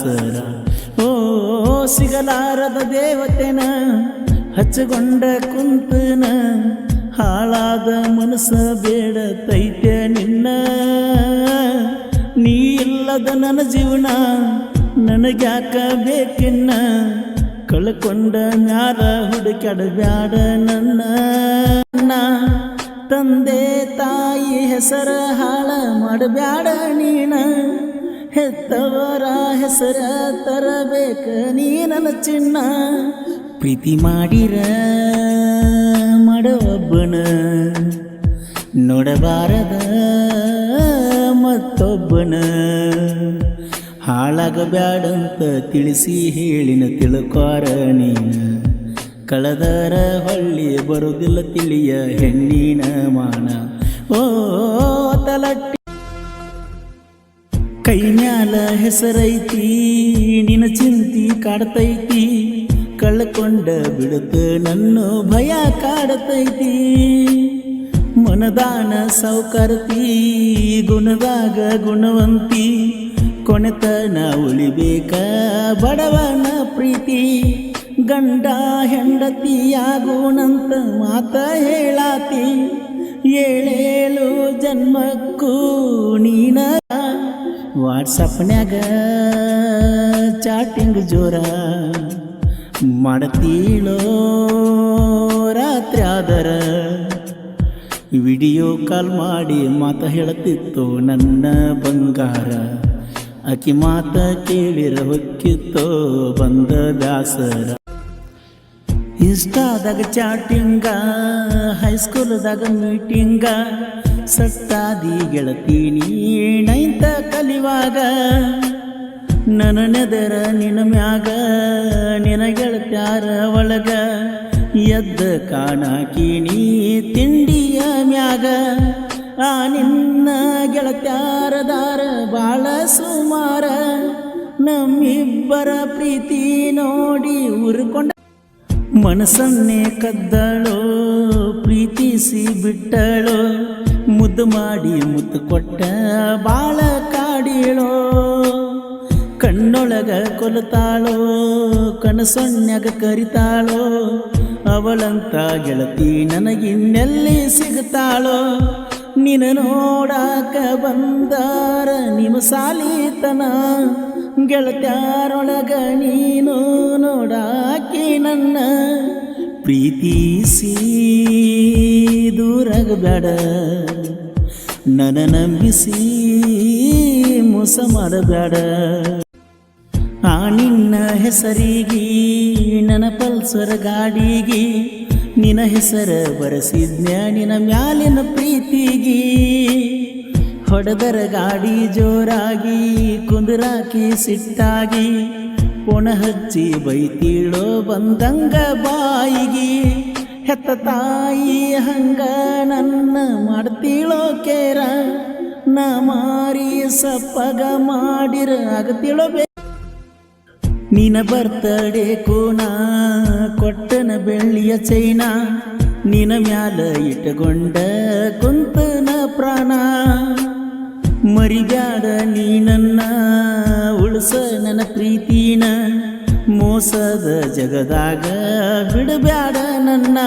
ಬ್ಯಾಸರ ಓ ಸಿಗಲಾರದ ದೇವತೆನ ಹಚ್ಚಗೊಂಡ ಕುಂತನ ಹಾಳಾದ ಮನಸ್ಸ ಬೇಡತೈತೆ ನಿನ್ನ ನೀ ಇಲ್ಲದ ನನ್ನ ಜೀವನ ನನಗ್ಯಾಕ ಬೇಕಿನ್ನ ಕಳ್ಕೊಂಡ ಮ್ಯಾಲ ಹುಡುಕ್ಯಾಡಬ್ಯಾಡ ನನ್ನ ತಂದೆ ತಾಯಿ ಹೆಸರ ಹಾಳ ಮಾಡಬ್ಯಾಡ ನೀನ ಹೆತ್ತವರ ಹೆಸರ ತರಬೇಕ ನೀ ನನ್ನ ಚಿನ್ನ ಪ್ರೀತಿ ಮಾಡಿರ ಮಾಡೊಬ್ಬನ ನೋಡಬಾರದ ಮತ್ತೊಬ್ಬನ ಹಾಳಾಗಬ್ಯಾಡಂತ ತಿಳಿಸಿ ಹೇಳಿನ ತಿಳ್ಕೋರ ನೀನ ಕಳೆದರ ಹೊಳ್ಳಿ ಬರುವುದಿಲ್ಲ ತಿಳಿಯ ಹೆಣ್ಣಿನ ಮಾನ ಓ ತಲಟ್ಟಿ ಕೈ ಮ್ಯಾಲ ಹೆಸರೈತಿ ನಿನ್ನ ಚಿಂತಿ ಕಾಡ್ತೈತಿ ಕಳ್ಕೊಂಡ ಬಿಡುತ್ತ ನನ್ನ ಭಯ ಕಾಡತೈತಿ ಮನದಾನ ಸೌಕರ್ತಿ ಗುಣದಾಗ ಗುಣವಂತಿ ಕೊನೆತನ ಉಳಿಬೇಕ ಬಡವನ ಪ್ರೀತಿ ಗಂಡ ಹೆಂಡತಿಯಾಗುಣಂತ ಮಾತ ಹೇಳಾತಿ ಏಳೇಳು ಜನ್ಮಕ್ಕೂ ನೀನ ವಾಟ್ಸಪ್ನ್ಯಾಗ ಚಾಟಿಂಗ್ ಜೋರ ಮಾಡತೀಳೋ ರಾತ್ರಿ ಆದರ ವಿಡಿಯೋ ಕಾಲ್ ಮಾಡಿ ಮಾತ ಹೇಳತಿತ್ತು ನನ್ನ ಬಂಗಾರ ಆಕಿ ಮಾತ ಕೇಳಿರ ಹೊಕ್ಕಿತ್ತೋ ಬಂದ ಬ್ಯಾಸರ ಇನ್ಸ್ಟಾದಾಗ ಚಾಟಿಂಗ ಹೈಸ್ಕೂಲ್ದಾಗ ಮೀಟಿಂಗ ಸಟ್ಟಾದಿ ಗೆಳತೀನಿ ನೈಂತ ಕಲಿವಾಗ ನನ್ನ ನೆದರ ನಿನ್ನ ಮ್ಯಾಗ ನಿನ ಗೆಳತ್ಯಾರ ಒಳಗ ಎದ್ದ ಕಾಣಾಕಿನಿ ತಿಂಡಿಯ ಮ್ಯಾಗ ಆ ನಿನ್ನ ಗೆಳತ್ಯಾರದಾರ ಬಾಳ ಸುಮಾರ ನಮ್ಮಿಬ್ಬರ ಪ್ರೀತಿ ನೋಡಿ ಉರ್ಕೊಂಡ ಮನಸ್ಸನ್ನೇ ಕದ್ದಳೋ ಪ್ರೀತಿಸಿ ಬಿಟ್ಟಳೋ ಮುದ್ದು ಮಾಡಿ ಮುತ್ತು ಕೊಟ್ಟ ಬಾಳ ಕಾಡಿಳೋ ಕಣ್ಣೊಳಗ ಕೊಲತಾಳೋ ಕನಸೊನ್ಯಾಗ ಕರಿತಾಳೋ ಅವಳಂತ ಗೆಳತಿ ನನಗಿನ್ನೆಲ್ಲಿ ಸಿಗುತ್ತಾಳೋ ನಿನ್ನ ನೋಡಾಕ ಬಂದಾರ ನಿಮ್ಮ ಸಾಲಿತನ ಗೆಳತ್ಯಾರೊಳಗ ನೀನು ನೋಡಾಕಿ ನನ್ನ ಪ್ರೀತಿಸಿ ದೂರಾಗಬೇಡ ನನ್ನ ನಂಬಿಸಿ ಮೋಸ ಮಾಡಬೇಡ ಆ ನಿನ್ನ ಹೆಸರಿಗೆ ನನ್ನ ಪಲ್ಸರ್ ಗಾಡಿಗೆ ನಿನ್ನ ಹೆಸರ ಬರೆಸಿದ್ನ್ಯ ನಿನ್ನ ಮ್ಯಾಲಿನ ಪ್ರೀತಿಗೆ ಹೊಡೆದರ ಗಾಡಿ ಜೋರಾಗಿ ಕುಂದರಾಕಿ ಸಿಟ್ಟಾಗಿ ಪೊಣ ಹಚ್ಚಿ ಬೈತೀಳೋ ಬಂದಂಗ ಬಾಯಿಗೆ ಹೆತ್ತ ತಾಯಿ ಹಂಗ ನನ್ನ ಮಾಡ್ತೀಳೋ ಕೇರ ನಾ ಮಾರಿ ಸಪ್ಪಗ ಮಾಡಿರ ಆಗತೀಳೋ ನಿನ ಬರ್ತಡೇ ಕೋಣ ಕೊಟ್ಟನ ಬೆಳ್ಳಿಯ ಚೈನ ನಿನ ಮ್ಯಾಲ ಇಟ್ಟುಕೊಂಡ ಕುಂತನ ಪ್ರಾಣ ಮರಿಬ್ಯಾಡ ನೀ ನನ್ನ ಉಳಿಸ ನನ್ನ ಪ್ರೀತಿನ ಮೋಸದ ಜಗದಾಗ ಬಿಡಬ್ಯಾಡ ನನ್ನ